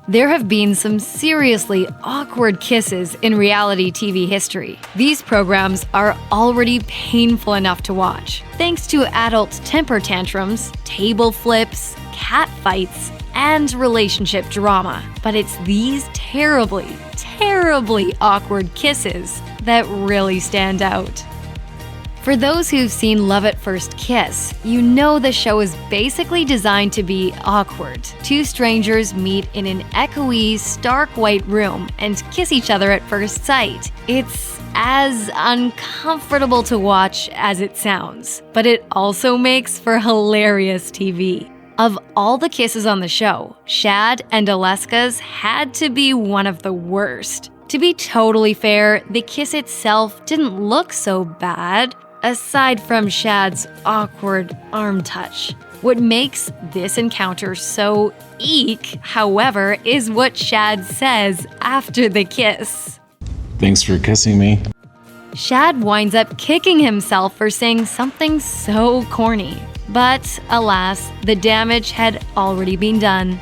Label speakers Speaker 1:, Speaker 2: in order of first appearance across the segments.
Speaker 1: There have been some seriously awkward kisses in reality TV history. These programs are already painful enough to watch, thanks to adult temper tantrums, table flips, cat fights, and relationship drama. But it's these terribly, terribly awkward kisses that really stand out. For those who've seen Love at First Kiss, you know the show is basically designed to be awkward. Two strangers meet in an echoey, stark white room and kiss each other at first sight. It's as uncomfortable to watch as it sounds, but it also makes for hilarious TV. Of all the kisses on the show, Shad and Aleska's had to be one of the worst. To be totally fair, the kiss itself didn't look so bad, aside from Shad's awkward arm touch. What makes this encounter so eek, however, is what Shad says after the kiss.
Speaker 2: Thanks for kissing me.
Speaker 1: Shad winds up kicking himself for saying something so corny. But alas, the damage had already been done.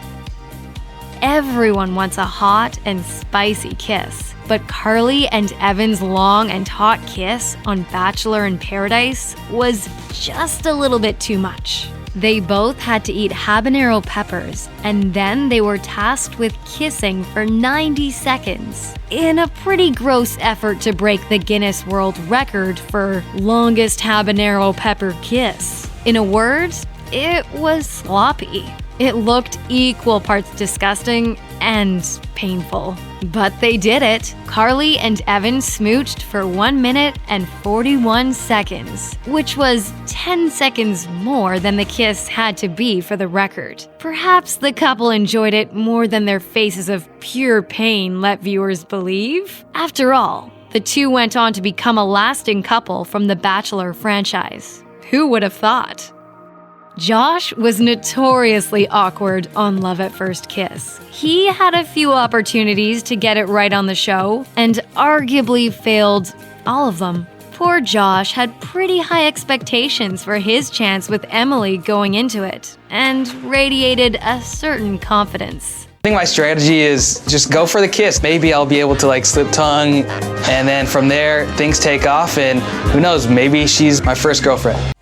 Speaker 1: Everyone wants a hot and spicy kiss, but Carly and Evan's long and hot kiss on Bachelor in Paradise was just a little bit too much. They both had to eat habanero peppers, and then they were tasked with kissing for 90 seconds, in a pretty gross effort to break the Guinness World Record for longest habanero pepper kiss. In a word, it was sloppy. It looked equal parts disgusting and painful. But they did it. Carly and Evan smooched for 1 minute and 41 seconds, which was 10 seconds more than the kiss had to be for the record. Perhaps the couple enjoyed it more than their faces of pure pain let viewers believe. After all, the two went on to become a lasting couple from the Bachelor franchise. Who would have thought? Josh was notoriously awkward on Love at First Kiss. He had a few opportunities to get it right on the show, and arguably failed all of them. Poor Josh had pretty high expectations for his chance with Emily going into it, and radiated a certain confidence.
Speaker 3: I think my strategy is just go for the kiss. Maybe I'll be able to slip tongue, and then from there things take off, and who knows, maybe she's my first girlfriend.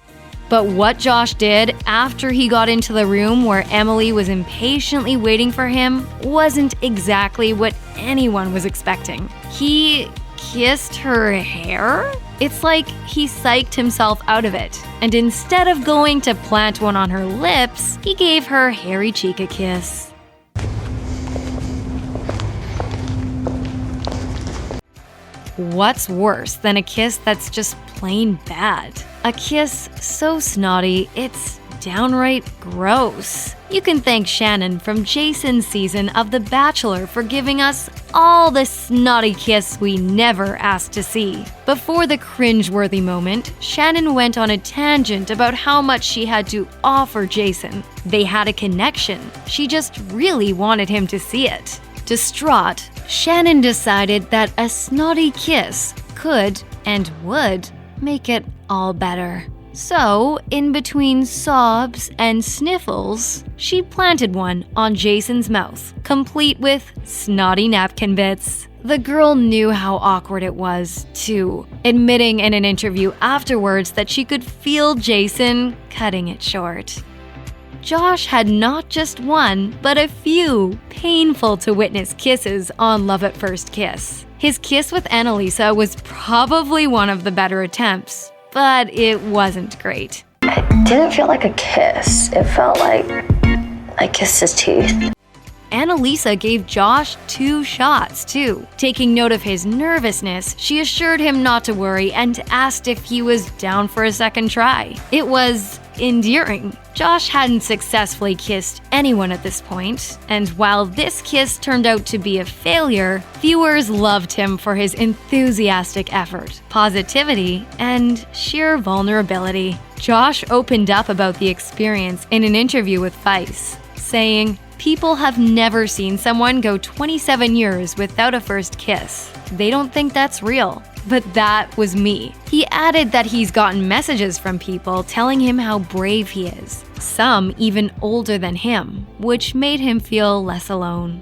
Speaker 1: But what Josh did after he got into the room where Emily was impatiently waiting for him wasn't exactly what anyone was expecting. He kissed her hair? It's like he psyched himself out of it, and instead of going to plant one on her lips, he gave her hairy cheek a kiss. What's worse than a kiss that's just plain bad? A kiss so snotty, it's downright gross. You can thank Shannon from Jason's season of The Bachelor for giving us all the snotty kiss we never asked to see. Before the cringe-worthy moment, Shannon went on a tangent about how much she had to offer Jason. They had a connection. She just really wanted him to see it. Distraught, Shannon decided that a snotty kiss could and would make it all better. So, in between sobs and sniffles, she planted one on Jason's mouth, complete with snotty napkin bits. The girl knew how awkward it was, too, admitting in an interview afterwards that she could feel Jason cutting it short. Josh had not just one, but a few painful-to-witness kisses on Love at First Kiss. His kiss with Annalisa was probably one of the better attempts, but it wasn't great.
Speaker 4: It didn't feel like a kiss. It felt like I kissed his teeth.
Speaker 1: Annalisa gave Josh 2 shots, too. Taking note of his nervousness, she assured him not to worry and asked if he was down for a second try. It was endearing. Josh hadn't successfully kissed anyone at this point, and while this kiss turned out to be a failure, viewers loved him for his enthusiastic effort, positivity, and sheer vulnerability. Josh opened up about the experience in an interview with Vice, saying, "People have never seen someone go 27 years without a first kiss. They don't think that's real. But that was me." He added that he's gotten messages from people telling him how brave he is, some even older than him, which made him feel less alone.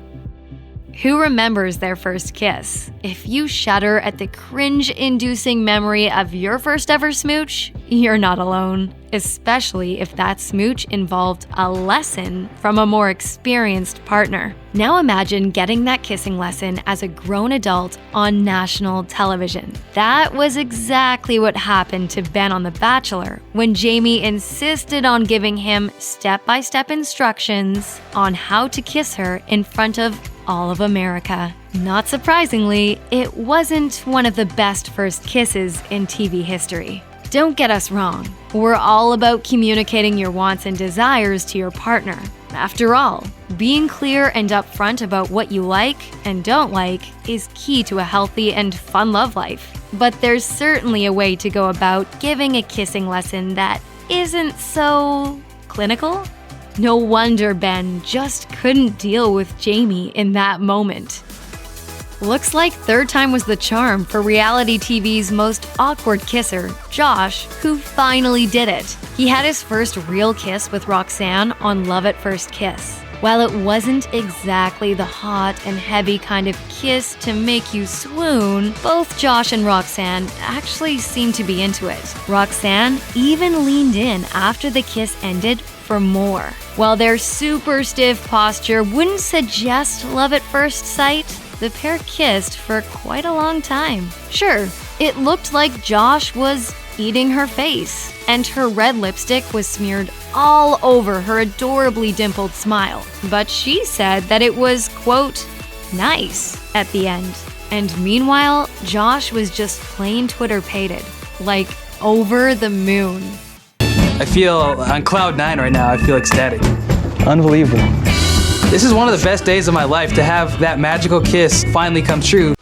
Speaker 1: Who remembers their first kiss? If you shudder at the cringe-inducing memory of your first ever smooch, you're not alone. Especially if that smooch involved a lesson from a more experienced partner. Now imagine getting that kissing lesson as a grown adult on national television. That was exactly what happened to Ben on The Bachelor when Jamie insisted on giving him step-by-step instructions on how to kiss her in front of all of America. Not surprisingly, it wasn't one of the best first kisses in TV history. Don't get us wrong, we're all about communicating your wants and desires to your partner. After all, being clear and upfront about what you like and don't like is key to a healthy and fun love life. But there's certainly a way to go about giving a kissing lesson that isn't so clinical. No wonder Ben just couldn't deal with Jamie in that moment. Looks like third time was the charm for reality TV's most awkward kisser, Josh, who finally did it. He had his first real kiss with Roxanne on Love at First Kiss. While it wasn't exactly the hot and heavy kind of kiss to make you swoon, both Josh and Roxanne actually seemed to be into it. Roxanne even leaned in after the kiss ended for more. While their super stiff posture wouldn't suggest love at first sight, the pair kissed for quite a long time. Sure, it looked like Josh was eating her face, and her red lipstick was smeared all over her adorably dimpled smile. But she said that it was, quote, nice at the end. And meanwhile, Josh was just plain Twitter-pated, like over the moon.
Speaker 3: I feel on cloud 9 right now. I feel ecstatic. Unbelievable. This is one of the best days of my life to have that magical kiss finally come true.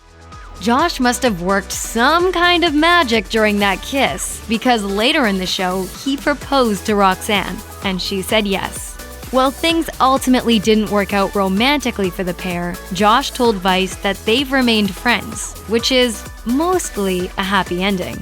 Speaker 1: Josh must have worked some kind of magic during that kiss, because later in the show, he proposed to Roxanne, and she said yes. While things ultimately didn't work out romantically for the pair, Josh told Vice that they've remained friends, which is mostly a happy ending.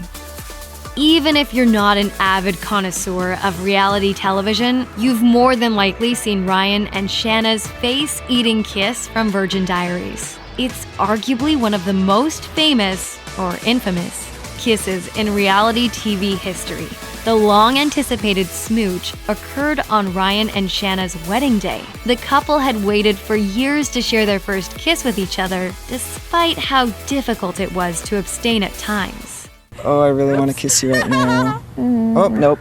Speaker 1: Even if you're not an avid connoisseur of reality television, you've more than likely seen Ryan and Shanna's face-eating kiss from Virgin Diaries. It's arguably one of the most famous, or infamous, kisses in reality TV history. The long-anticipated smooch occurred on Ryan and Shanna's wedding day. The couple had waited for years to share their first kiss with each other, despite how difficult it was to abstain at times.
Speaker 5: Oh, I really want to kiss you right now. Oh, nope.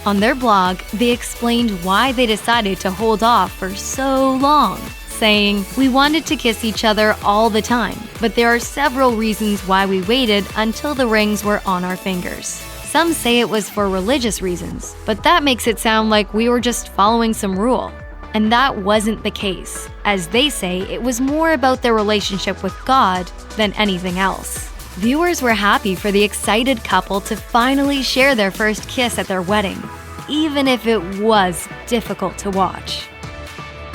Speaker 1: On their blog, they explained why they decided to hold off for so long, saying, "We wanted to kiss each other all the time, but there are several reasons why we waited until the rings were on our fingers." Some say it was for religious reasons, but that makes it sound like we were just following some rule. And that wasn't the case. As they say, it was more about their relationship with God than anything else. Viewers were happy for the excited couple to finally share their first kiss at their wedding, even if it was difficult to watch.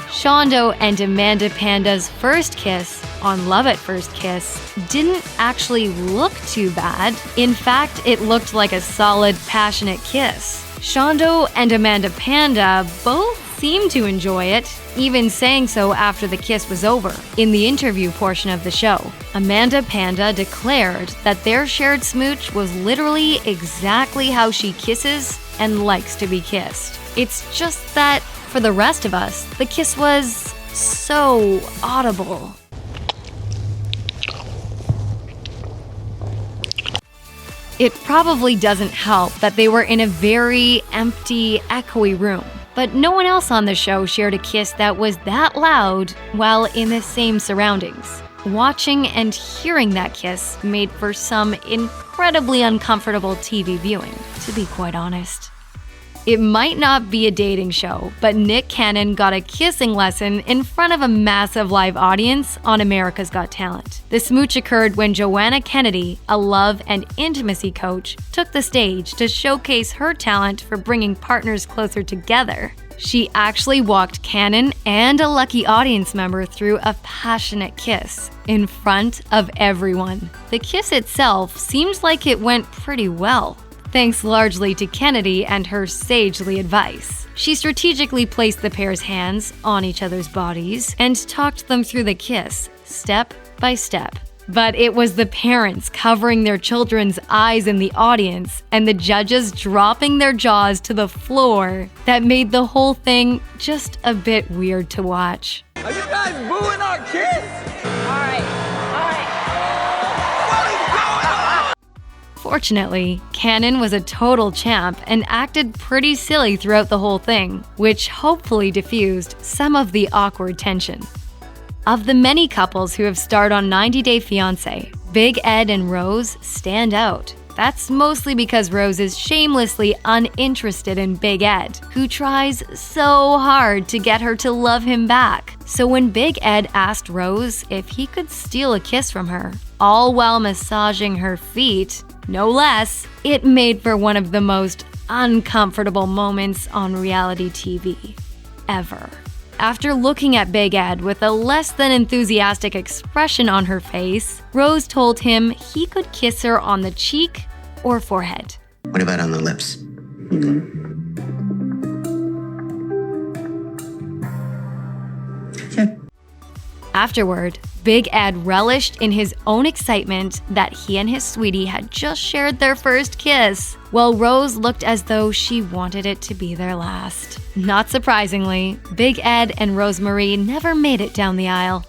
Speaker 1: Shondo and Amanda Panda's first kiss on Love at First Kiss didn't actually look too bad. In fact, it looked like a solid, passionate kiss. Shondo and Amanda Panda both seemed to enjoy it, even saying so after the kiss was over. In the interview portion of the show, Amanda Panda declared that their shared smooch was literally exactly how she kisses and likes to be kissed. It's just that, for the rest of us, the kiss was so audible. It probably doesn't help that they were in a very empty, echoey room. But no one else on the show shared a kiss that was that loud while in the same surroundings. Watching and hearing that kiss made for some incredibly uncomfortable TV viewing, to be quite honest. It might not be a dating show, but Nick Cannon got a kissing lesson in front of a massive live audience on America's Got Talent. The smooch occurred when Joanna Kennedy, a love and intimacy coach, took the stage to showcase her talent for bringing partners closer together. She actually walked Cannon and a lucky audience member through a passionate kiss in front of everyone. The kiss itself seemed like it went pretty well, thanks largely to Kennedy and her sagely advice. She strategically placed the pair's hands on each other's bodies and talked them through the kiss, step by step. But it was the parents covering their children's eyes in the audience and the judges dropping their jaws to the floor that made the whole thing just a bit weird to watch.
Speaker 6: Are you guys booing our kiss? All right.
Speaker 1: Fortunately, Cannon was a total champ and acted pretty silly throughout the whole thing, which hopefully diffused some of the awkward tension. Of the many couples who have starred on 90 Day Fiance, Big Ed and Rose stand out. That's mostly because Rose is shamelessly uninterested in Big Ed, who tries so hard to get her to love him back. So when Big Ed asked Rose if he could steal a kiss from her, all while massaging her feet, no less, it made for one of the most uncomfortable moments on reality TV ever. After looking at Big Ed with a less than enthusiastic expression on her face, Rose told him he could kiss her on the cheek or forehead.
Speaker 7: What about on the lips?
Speaker 1: Afterward, Big Ed relished in his own excitement that he and his sweetie had just shared their first kiss, while Rose looked as though she wanted it to be their last. Not surprisingly, Big Ed and Rosemarie never made it down the aisle.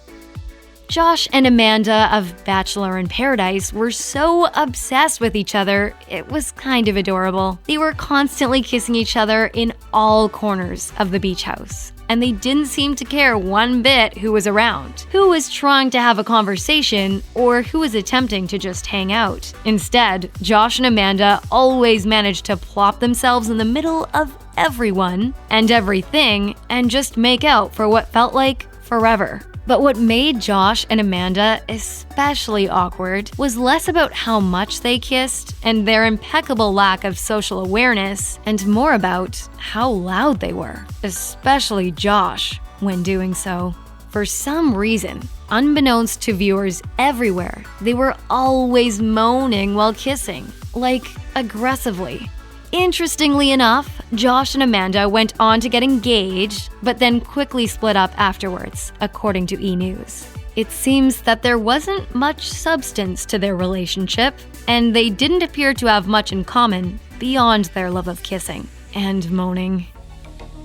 Speaker 1: Josh and Amanda of Bachelor in Paradise were so obsessed with each other, it was kind of adorable. They were constantly kissing each other in all corners of the beach house, and they didn't seem to care one bit who was around, who was trying to have a conversation, or who was attempting to just hang out. Instead, Josh and Amanda always managed to plop themselves in the middle of everyone and everything and just make out for what felt like forever. But what made Josh and Amanda especially awkward was less about how much they kissed and their impeccable lack of social awareness, and more about how loud they were, especially Josh, when doing so. For some reason, unbeknownst to viewers everywhere, they were always moaning while kissing, like aggressively. Interestingly enough, Josh and Amanda went on to get engaged, but then quickly split up afterwards, according to E! News. It seems that there wasn't much substance to their relationship, and they didn't appear to have much in common beyond their love of kissing and moaning.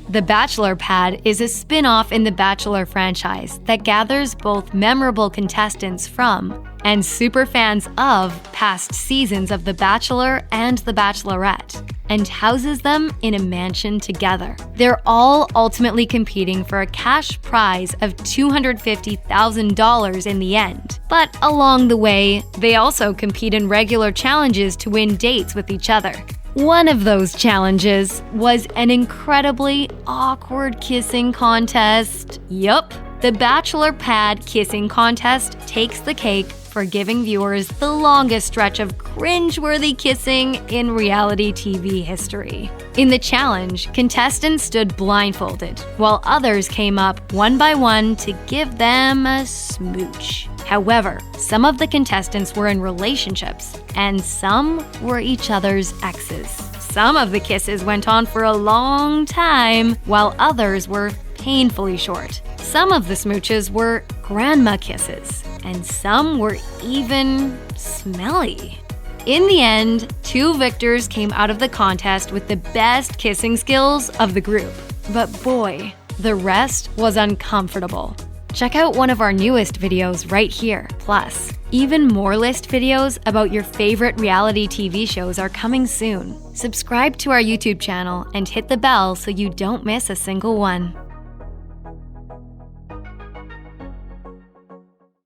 Speaker 1: The Bachelor Pad is a spin-off in the Bachelor franchise that gathers both memorable contestants from and superfans of past seasons of The Bachelor and The Bachelorette, and houses them in a mansion together. They're all ultimately competing for a cash prize of $250,000 in the end. But along the way, they also compete in regular challenges to win dates with each other. One of those challenges was an incredibly awkward kissing contest. Yup, the Bachelor Pad kissing contest takes the cake for giving viewers the longest stretch of cringe-worthy kissing in reality TV history. In the challenge, contestants stood blindfolded, while others came up one by one to give them a smooch. However, some of the contestants were in relationships, and some were each other's exes. Some of the kisses went on for a long time, while others were painfully short. Some of the smooches were grandma kisses, and some were even smelly. In the end, 2 victors came out of the contest with the best kissing skills of the group. But boy, the rest was uncomfortable. Check out one of our newest videos right here. Plus, even more list videos about your favorite reality TV shows are coming soon. Subscribe to our YouTube channel and hit the bell so you don't miss a single one.